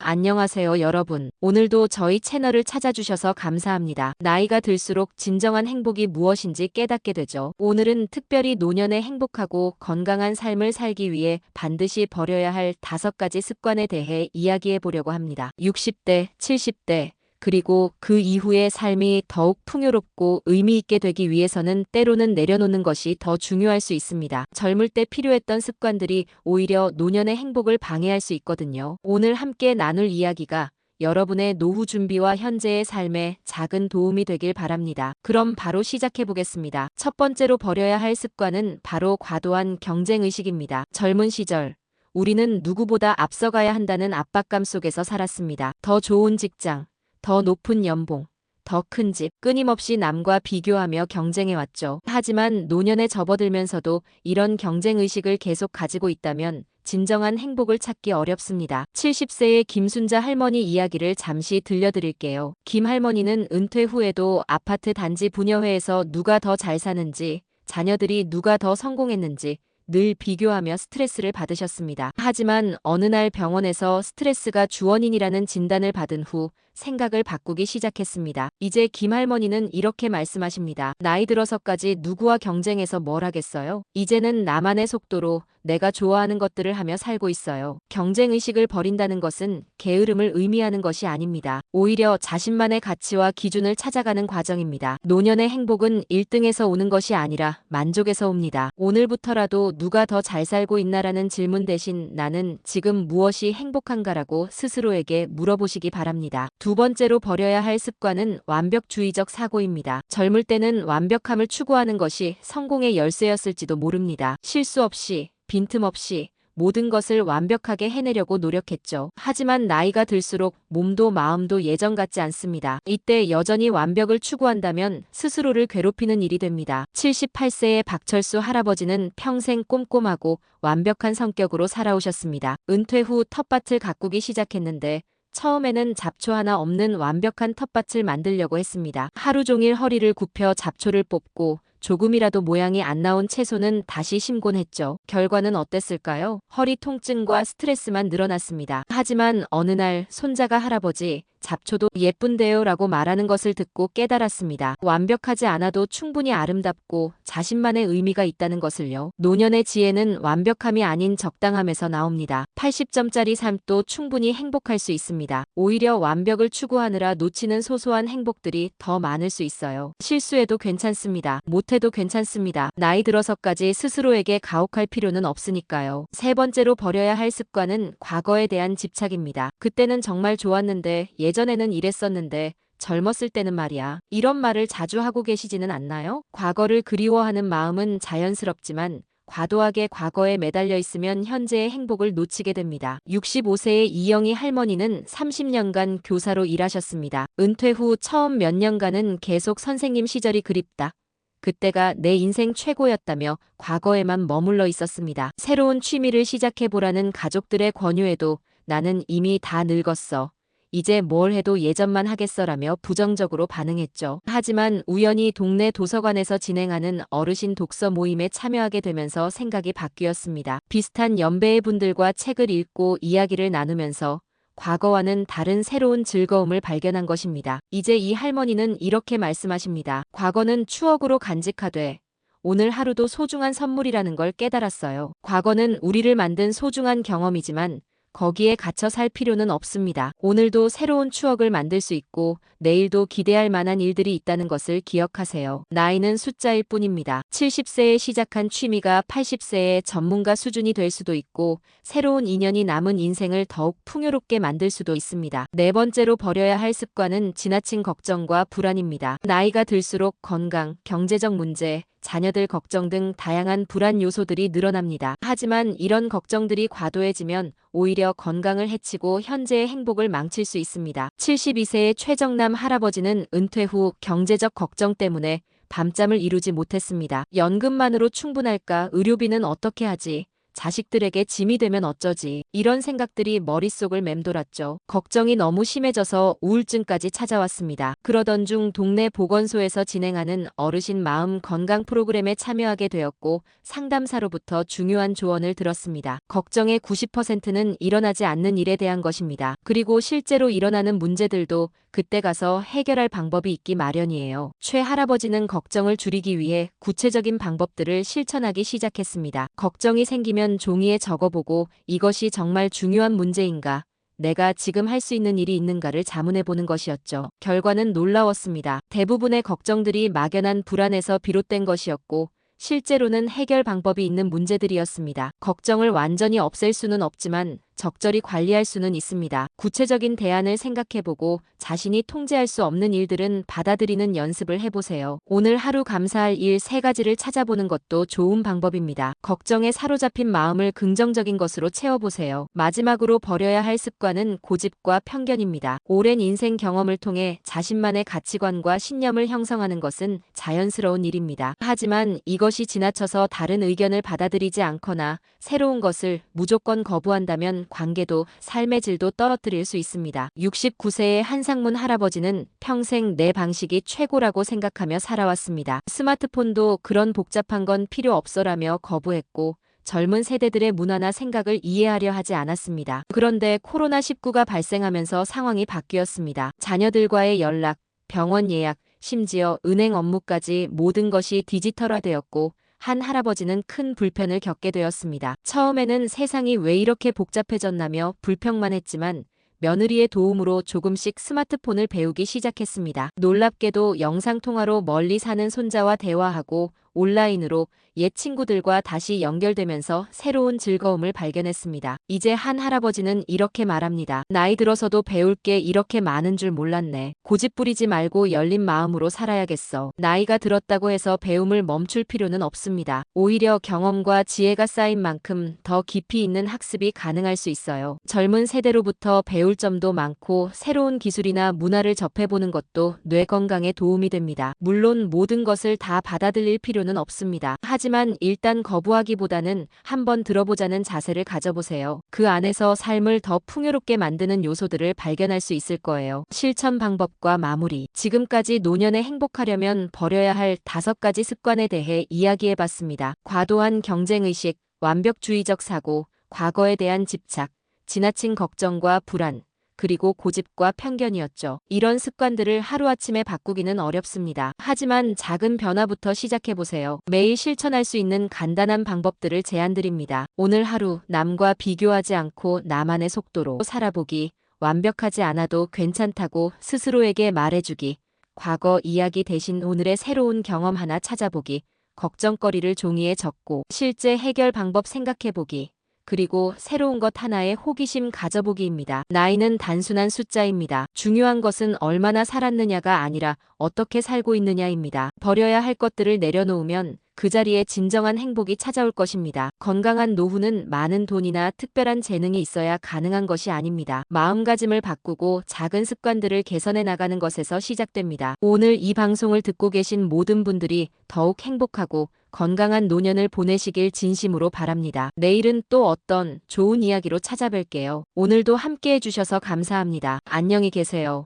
안녕하세요, 여러분. 오늘도 저희 채널을 찾아주셔서 감사합니다. 나이가 들수록 진정한 행복이 무엇인지 깨닫게 되죠. 오늘은 특별히 노년에 행복하고 건강한 삶을 살기 위해 반드시 버려야 할 5가지 습관에 대해 이야기해 보려고 합니다. 60대, 70대, 그리고 그 이후의 삶이 더욱 풍요롭고 의미 있게 되기 위해서는 때로는 내려놓는 것이 더 중요할 수 있습니다. 젊을 때 필요했던 습관들이 오히려 노년의 행복을 방해할 수 있거든요. 오늘 함께 나눌 이야기가 여러분의 노후 준비와 현재의 삶에 작은 도움이 되길 바랍니다. 그럼 바로 시작해 보겠습니다. 첫 번째로 버려야 할 습관은 바로 과도한 경쟁의식입니다. 젊은 시절 우리는 누구보다 앞서가야 한다는 압박감 속에서 살았습니다. 더 좋은 직장, 더 높은 연봉, 더 큰 집, 끊임없이 남과 비교하며 경쟁해왔죠. 하지만 노년에 접어들면서도 이런 경쟁의식을 계속 가지고 있다면 진정한 행복을 찾기 어렵습니다. 70세의 김순자 할머니 이야기를 잠시 들려드릴게요. 김 할머니는 은퇴 후에도 아파트 단지 부녀회에서 누가 더 잘 사는지, 자녀들이 누가 더 성공했는지 늘 비교하며 스트레스를 받으셨습니다. 하지만 어느 날 병원에서 스트레스가 주원인이라는 진단을 받은 후 생각을 바꾸기 시작했습니다. 이제 김 할머니는 이렇게 말씀하십니다. 나이 들어서까지 누구와 경쟁해서 뭘 하겠어요? 이제는 나만의 속도로 내가 좋아하는 것들을 하며 살고 있어요. 경쟁의식을 버린다는 것은 게으름을 의미하는 것이 아닙니다. 오히려 자신만의 가치와 기준을 찾아가는 과정입니다. 노년의 행복은 1등에서 오는 것이 아니라 만족에서 옵니다. 오늘부터라도 누가 더 잘 살고 있나라는 질문 대신 나는 지금 무엇이 행복한가라고 스스로에게 물어보시기 바랍니다. 두 번째로 버려야 할 습관은 완벽주의적 사고입니다. 젊을 때는 완벽함을 추구하는 것이 성공의 열쇠였을지도 모릅니다. 실수 없이, 빈틈없이 모든 것을 완벽하게 해내려고 노력했죠. 하지만 나이가 들수록 몸도 마음도 예전 같지 않습니다. 이때 여전히 완벽을 추구한다면 스스로를 괴롭히는 일이 됩니다. 78세의 박철수 할아버지는 평생 꼼꼼하고 완벽한 성격으로 살아오셨습니다. 은퇴 후 텃밭을 가꾸기 시작했는데 처음에는 잡초 하나 없는 완벽한 텃밭을 만들려고 했습니다. 하루 종일 허리를 굽혀 잡초를 뽑고 조금이라도 모양이 안 나온 채소는 다시 심곤 했죠. 결과는 어땠을까요? 허리 통증과 스트레스만 늘어났습니다. 하지만 어느 날 손자가 할아버지, 잡초도 예쁜데요 라고 말하는 것을 듣고 깨달았습니다. 완벽하지 않아도 충분히 아름답고 자신만의 의미가 있다는 것을요. 노년의 지혜는 완벽함이 아닌 적당함에서 나옵니다. 80점짜리 삶도 충분히 행복할 수 있습니다. 오히려 완벽을 추구하느라 놓치는 소소한 행복들이 더 많을 수 있어요. 실수해도 괜찮습니다. 못해도 괜찮습니다. 나이 들어서까지 스스로에게 가혹할 필요는 없으니까요. 세 번째로 버려야 할 습관은 과거에 대한 집착입니다. 그때는 정말 좋았는데 예전에는 이랬었는데 젊었을 때는 말이야. 이런 말을 자주 하고 계시지는 않나요? 과거를 그리워하는 마음은 자연스럽지만 과도하게 과거에 매달려 있으면 현재의 행복을 놓치게 됩니다. 65세의 이영희 할머니는 30년간 교사로 일하셨습니다. 은퇴 후 처음 몇 년간은 계속 선생님 시절이 그립다. 그때가 내 인생 최고였다며 과거에만 머물러 있었습니다. 새로운 취미를 시작해보라는 가족들의 권유에도 나는 이미 다 늙었어. 이제 뭘 해도 예전만 하겠어라며 부정적으로 반응했죠. 하지만 우연히 동네 도서관에서 진행하는 어르신 독서 모임에 참여하게 되면서 생각이 바뀌었습니다. 비슷한 연배의 분들과 책을 읽고 이야기를 나누면서 과거와는 다른 새로운 즐거움을 발견한 것입니다. 이제 이 할머니는 이렇게 말씀하십니다. 과거는 추억으로 간직하되 오늘 하루도 소중한 선물이라는 걸 깨달았어요. 과거는 우리를 만든 소중한 경험이지만 거기에 갇혀 살 필요는 없습니다. 오늘도 새로운 추억을 만들 수 있고 내일도 기대할 만한 일들이 있다는 것을 기억하세요. 나이는 숫자일 뿐입니다. 70세에 시작한 취미가 80세의 전문가 수준이 될 수도 있고 새로운 인연이 남은 인생을 더욱 풍요롭게 만들 수도 있습니다. 네 번째로 버려야 할 습관은 지나친 걱정과 불안입니다. 나이가 들수록 건강, 경제적 문제, 자녀들 걱정 등 다양한 불안 요소들이 늘어납니다. 하지만 이런 걱정들이 과도해지면 오히려 건강을 해치고 현재의 행복을 망칠 수 있습니다. 72세의 최정남 할아버지는 은퇴 후 경제적 걱정 때문에 밤잠을 이루지 못했습니다. 연금만으로 충분할까? 의료비는 어떻게 하지? 자식들에게 짐이 되면 어쩌지. 이런 생각들이 머릿속을 맴돌았죠. 걱정이 너무 심해져서 우울증까지 찾아왔습니다. 그러던 중 동네 보건소에서 진행하는 어르신 마음 건강 프로그램에 참여하게 되었고 상담사로부터 중요한 조언을 들었습니다. 걱정의 90%는 일어나지 않는 일에 대한 것입니다. 그리고 실제로 일어나는 문제들도 그때 가서 해결할 방법이 있기 마련이에요. 최 할아버지는 걱정을 줄이기 위해 구체적인 방법들을 실천하기 시작했습니다. 걱정이 생기면 종이에 적어보고 이것이 정말 중요한 문제인가? 내가 지금 할 수 있는 일이 있는가를 자문해보는 것이었죠. 결과는 놀라웠습니다. 대부분의 걱정들이 막연한 불안에서 비롯된 것이었고 실제로는 해결 방법이 있는 문제들이었습니다. 걱정을 완전히 없앨 수는 없지만 적절히 관리할 수는 있습니다. 구체적인 대안을 생각해보고 자신이 통제할 수 없는 일들은 받아들이는 연습을 해보세요. 오늘 하루 감사할 일 3가지를 찾아보는 것도 좋은 방법입니다. 걱정에 사로잡힌 마음을 긍정적인 것으로 채워보세요. 마지막으로 버려야 할 습관은 고집과 편견입니다. 오랜 인생 경험을 통해 자신만의 가치관과 신념을 형성하는 것은 자연스러운 일입니다. 하지만 이것이 지나쳐서 다른 의견을 받아들이지 않거나 새로운 것을 무조건 거부한다면 관계도 삶의 질도 떨어뜨릴 수 있습니다. 69세의 한상문 할아버지는 평생 내 방식이 최고라고 생각하며 살아왔습니다. 스마트폰도 그런 복잡한 건 필요 없어라며 거부했고 젊은 세대들의 문화나 생각을 이해하려 하지 않았습니다. 그런데 코로나19가 발생하면서 상황이 바뀌었습니다. 자녀들과의 연락, 병원 예약, 심지어 은행 업무까지 모든 것이 디지털화되었고 한 할아버지는 큰 불편을 겪게 되었습니다. 처음에는 세상이 왜 이렇게 복잡해졌나며 불평만 했지만 며느리의 도움으로 조금씩 스마트폰을 배우기 시작했습니다. 놀랍게도 영상통화로 멀리 사는 손자와 대화하고 온라인으로 옛 친구들과 다시 연결되면서 새로운 즐거움을 발견했습니다. 이제 한 할아버지는 이렇게 말합니다. 나이 들어서도 배울 게 이렇게 많은 줄 몰랐네. 고집 부리지 말고 열린 마음으로 살아야겠어. 나이가 들었다고 해서 배움을 멈출 필요는 없습니다. 오히려 경험과 지혜가 쌓인 만큼 더 깊이 있는 학습이 가능할 수 있어요. 젊은 세대로부터 배울 점도 많고 새로운 기술이나 문화를 접해보는 것도 뇌 건강에 도움이 됩니다. 물론 모든 것을 다 받아들일 필요는 없습니다. 하지만 일단 거부하기보다는 한번 들어보자는 자세를 가져보세요. 그 안에서 삶을 더 풍요롭게 만드는 요소들을 발견할 수 있을 거예요. 실천 방법과 마무리. 지금까지 노년에 행복하려면 버려야 할 5가지 습관에 대해 이야기해봤습니다. 과도한 경쟁의식, 완벽주의적 사고, 과거에 대한 집착, 지나친 걱정과 불안, 그리고 고집과 편견이었죠. 이런 습관들을 하루아침에 바꾸기는 어렵습니다. 하지만 작은 변화부터 시작해보세요. 매일 실천할 수 있는 간단한 방법들을 제안드립니다. 오늘 하루 남과 비교하지 않고 나만의 속도로 살아보기, 완벽하지 않아도 괜찮다고 스스로에게 말해주기, 과거 이야기 대신 오늘의 새로운 경험 하나 찾아보기, 걱정거리를 종이에 적고 실제 해결 방법 생각해보기, 그리고 새로운 것 하나에 호기심 가져보기입니다. 나이는 단순한 숫자입니다. 중요한 것은 얼마나 살았느냐가 아니라 어떻게 살고 있느냐입니다. 버려야 할 것들을 내려놓으면 그 자리에 진정한 행복이 찾아올 것입니다. 건강한 노후는 많은 돈이나 특별한 재능이 있어야 가능한 것이 아닙니다. 마음가짐을 바꾸고 작은 습관들을 개선해 나가는 것에서 시작됩니다. 오늘 이 방송을 듣고 계신 모든 분들이 더욱 행복하고 건강한 노년을 보내시길 진심으로 바랍니다. 내일은 또 어떤 좋은 이야기로 찾아뵐게요. 오늘도 함께 해주셔서 감사합니다. 안녕히 계세요.